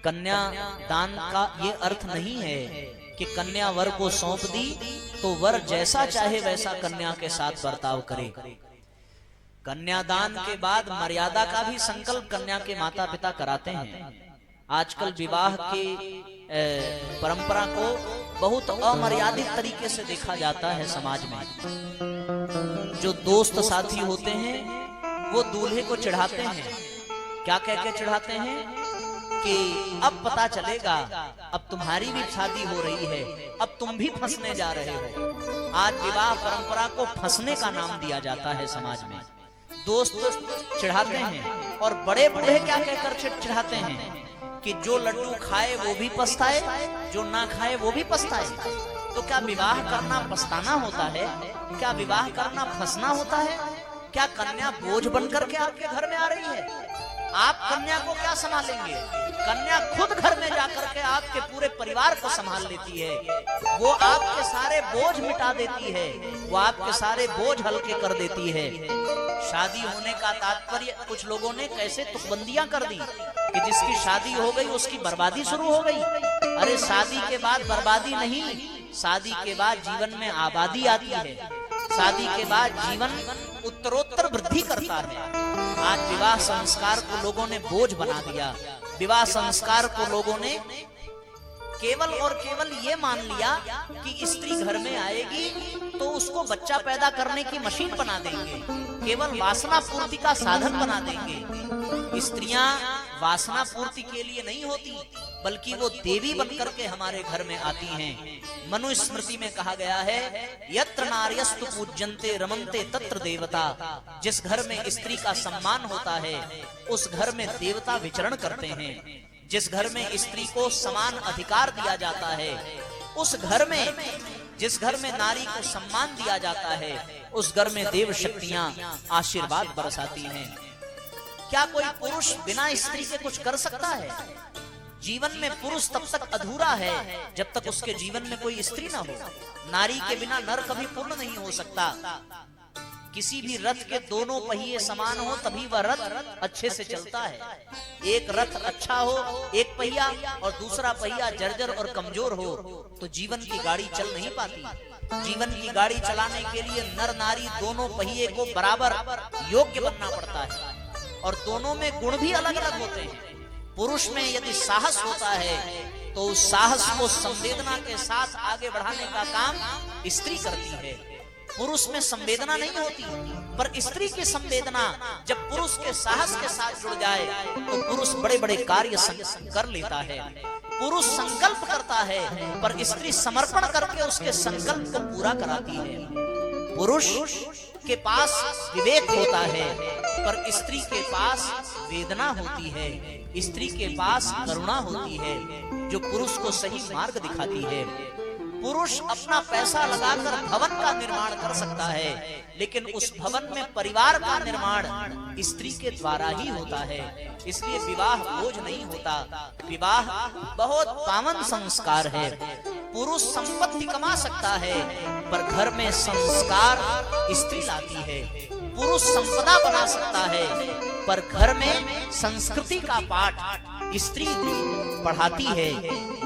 कन्या दान का ये अर्थ नहीं है कि कन्या वर को सौंप दी तो वर जैसा चाहे वैसा कन्या के साथ बर्ताव करे। कन्यादान के बाद मर्यादा का भी संकल्प कन्या के माता पिता कराते हैं। आजकल विवाह के परंपरा को बहुत अमर्यादित तरीके से देखा जाता है समाज में। जो दोस्त साथी होते हैं वो दूल्हे को चढ़ाते हैं, क्या कह के चढ़ाते हैं कि अब पता चलेगा, अब तुम्हारी भी शादी हो रही है, अब तुम भी फंसने जा रहे हो। आज विवाह परंपरा को फंसने का नाम दिया जाता है समाज में। दोस्त चढ़ाते हैं और बड़े बूढ़े क्या कहकर चढ़ाते हैं कि जो लड्डू खाए वो भी पछताए, जो ना खाए वो भी पछताए। तो क्या विवाह करना पछताना होता है? क्या विवाह करना फंसना होता है? क्या कन्या बोझ बनकर के आपके घर में आ रही है? आप कन्या को क्या संभालेंगे? कन्या खुद घर में जाकर के आपके पूरे परिवार को संभाल लेती है। वो आपके सारे बोझ मिटा देती है, वो आपके सारे बोझ हल्के कर देती है। शादी होने का तात्पर्य कुछ लोगों ने कैसे तुकबंदियां कर दी कि जिसकी शादी हो गई उसकी बर्बादी शुरू हो गई। अरे शादी के बाद बर्बादी नहीं, शादी के बाद जीवन में आबादी आती है। शादी के बाद जीवन उत्तरोत्तर वृद्धि करता है। आज विवाह संस्कार को लोगों ने बोझ बना दिया। विवाह संस्कार को लोगों ने केवल और केवल ये मान लिया कि स्त्री घर में आएगी तो उसको बच्चा पैदा करने की मशीन बना देंगे, केवल वासना पूर्ति का साधन बना देंगे। स्त्रियां वासना पूर्ति के लिए नहीं होती, बल्कि वो देवी बनकर के हमारे घर में आती हैं। मनुस्मृति में कहा गया है, यत्र नार्यस्तु पूज्यन्ते रमन्ते तत्र देवता। जिस घर में स्त्री का सम्मान होता है उस घर में देवता विचरण करते हैं। जिस घर में स्त्री को समान अधिकार दिया जाता है, उस घर में, जिस घर में नारी को सम्मान दिया जाता है, उस घर में देव शक्तियां आशीर्वाद बरसाती हैं। क्या कोई पुरुष बिना स्त्री के कुछ कर सकता है? जीवन में पुरुष तब तक अधूरा है जब तक उसके जीवन में कोई स्त्री ना हो। नारी के बिना नर कभी पूर्ण नहीं हो सकता। किसी भी रथ के दोनों पहिए समान हो तभी वह रथ अच्छे से चलता है। एक रथ अच्छा हो, एक पहिया, और दूसरा पहिया जर्जर और कमजोर हो तो जीवन की गाड़ी चल नहीं पाती। जीवन की गाड़ी चलाने के लिए नर नारी दोनों पहिए को बराबर योग्य बनना पड़ता है, और दोनों में गुण भी अलग अलग होते हैं। पुरुष में यदि साहस होता है तो उस साहस को संवेदना के साथ आगे बढ़ाने का काम स्त्री करती है। पुरुष में संवेदना नहीं होती, पर स्त्री की संवेदना जब पुरुष के साहस के साथ जुड़ जाए तो पुरुष बड़े बड़े कार्य कर लेता है। पुरुष संकल्प करता है पर स्त्री समर्पण करके उसके संकल्प को पूरा कराती है। पुरुष के पास विवेक होता है पर स्त्री के पास वेदना होती है, स्त्री के पास करुणा होती है जो पुरुष को सही मार्ग दिखाती है। पुरुष अपना पैसा लगाकर भवन का निर्माण कर सकता है, लेकिन उस भवन में परिवार का निर्माण स्त्री के द्वारा ही होता है। इसलिए विवाह बोझ नहीं होता, विवाह बहुत पावन संस्कार है। पुरुष संपत्ति कमा सकता है पर घर में संस्कार स्त्री लाती है। पुरुष संपदा बना सकता है पर घर में संस्कृति का पाठ स्त्री पढ़ाती है।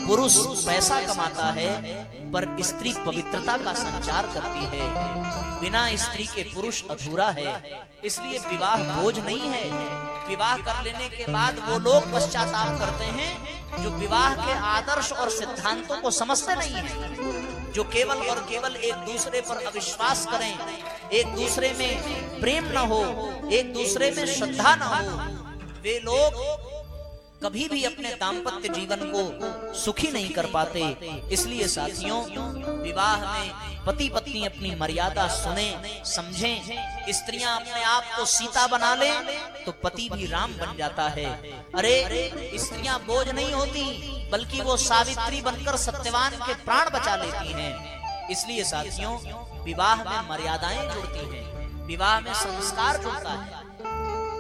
पुरुष पैसा कमाता है पर स्त्री पवित्रता का संचार करती है। बिना स्त्री के पुरुष अधूरा है। इसलिए विवाह बोझ नहीं है। विवाह कर लेने के बाद वो लोग पश्चाताप करते हैं जो विवाह के आदर्श और सिद्धांतों को समझते नहीं है, जो केवल और केवल एक दूसरे पर अविश्वास करें, एक दूसरे में प्रेम न हो, एक दूसरे में श्रद्धा न हो। वे लोग कभी भी अपने दाम्पत्य जीवन को सुखी नहीं कर पाते। इसलिए साथियों, विवाह में पति पत्नी अपनी मर्यादा सुने, समझें। स्त्रियां अपने आप को सीता बना लें तो पति भी राम बन जाता है। अरे स्त्रियां बोझ नहीं होती, बल्कि वो सावित्री बनकर सत्यवान के प्राण बचा लेती हैं। इसलिए साथियों, विवाह में मर्यादाएं जुड़ती हैं, विवाह में संस्कार जुड़ता है।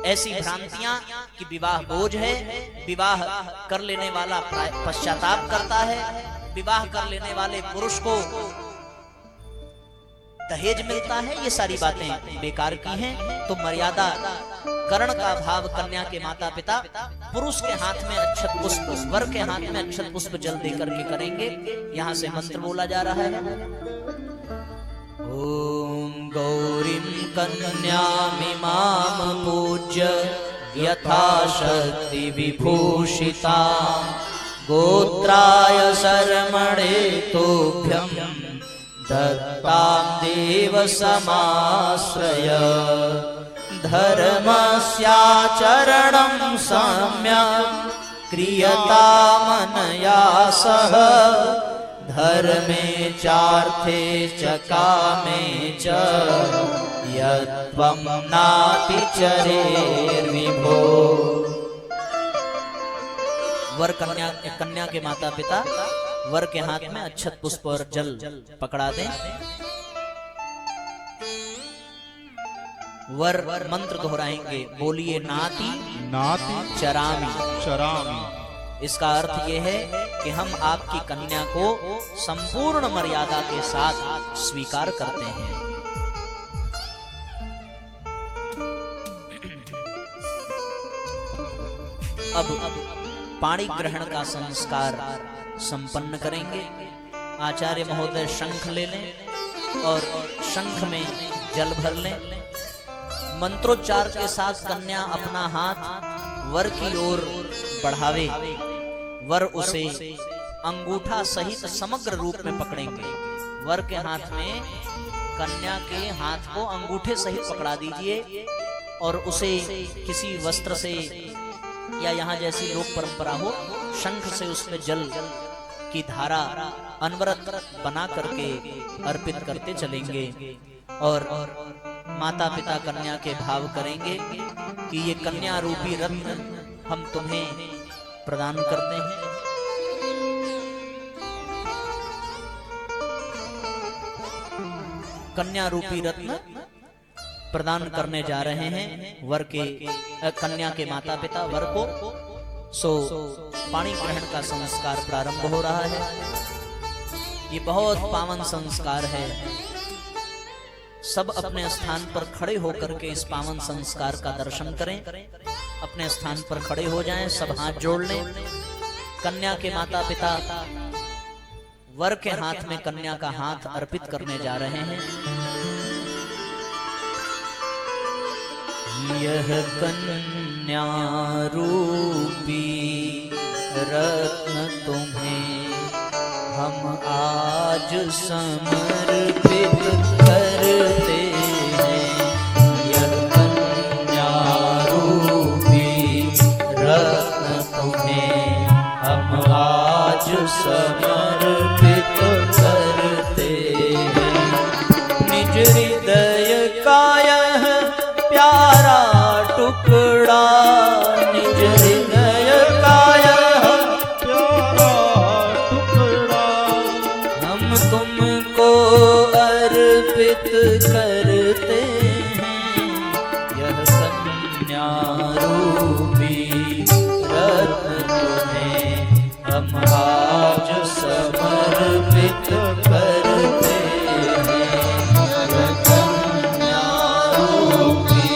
ऐसी भ्रांतियां कि विवाह बोझ है, विवाह कर लेने वाला पश्चाताप करता है, विवाह कर लेने वाले पुरुष को दहेज मिलता है, ये सारी बातें बेकार की हैं। तो मर्यादा करण का भाव कन्या के माता पिता पुरुष के हाथ में अक्षत पुष्प, वर के हाथ में अक्षत पुष्प जल देकर के करेंगे। यहाँ से मंत्र बोला जा रहा है। ओम गौरीं कन्यामिमां पूज्य यथाशक्ति विभूषिता गोत्राय शर्मणे तोभ्यं दत्तां देव समाश्रय धर्मस्याचरणं सम्यक् क्रियतामनया सह धर्मे चार्थे च कामे च यत्त्वं नातिचरेर्विभो। वर कन्या के माता पिता वर के हाथ में अक्षत पुष्प और जल पकड़ा दें। वर मंत्र दोहराएंगे, बोलिए नाति नाति चरामी चरामी। इसका अर्थ यह है कि हम आपकी कन्या को संपूर्ण मर्यादा के साथ स्वीकार करते हैं। अब पाणी ग्रहण का संस्कार संपन्न करेंगे। आचार्य महोदय शंख ले लें और शंख में जल भर लें। मंत्रोच्चार के साथ कन्या अपना हाथ वर की ओर बढ़ावे। वर उसे अंगूठा सहित समग्र रूप में पकड़ेंगे। वर के हाथ में कन्या के हाथ को अंगूठे सहित पकड़ा दीजिए और उसे किसी वस्त्र से या यहाँ जैसी लोक परंपरा हो, शंख से उसमें जल की धारा अनवरत बना करके अर्पित करते चलेंगे और माता पिता कन्या के भाव करेंगे कि ये कन्या रूपी रत्न हम तुम्हें प्रदान करते हैं। कन्या रूपी रत्न प्रदान करने जा रहे हैं वर के कन्या के माता पिता वर को। सो पाणी ग्रहण का संस्कार प्रारंभ हो रहा है। ये बहुत पावन संस्कार है। सब अपने स्थान पर खड़े होकर के इस पावन संस्कार का दर्शन करें। अपने स्थान पर खड़े हो जाएं, सब हाथ जोड़ लें। कन्या के माता पिता वर के हाथ में कन्या का हाथ अर्पित करने जा रहे हैं। यह कन्या रूपी रत्न तुम्हें हम आज समर्पित करते हैं। यह कन्या रूपी रत्न तुम्हें हम आज समर्पित करते हैं। निज हृदय का यह प्यारा टुकड़ा, निज हृदय का यह प्यारा टुकड़ा हम तुमको अर्पित करते हैं। यह कन्या रूपी रत्न तुम्हें हम आज समर्पित करते हैं। यह कन्या रूपी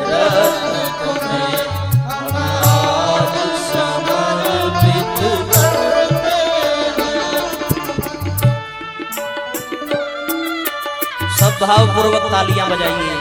रत्न तुम्हें हम आज समर्पित करते हैं। सब भावपूर्वक तालियां बजाइए।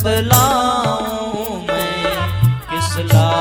बतलाऊं मैं किस लाल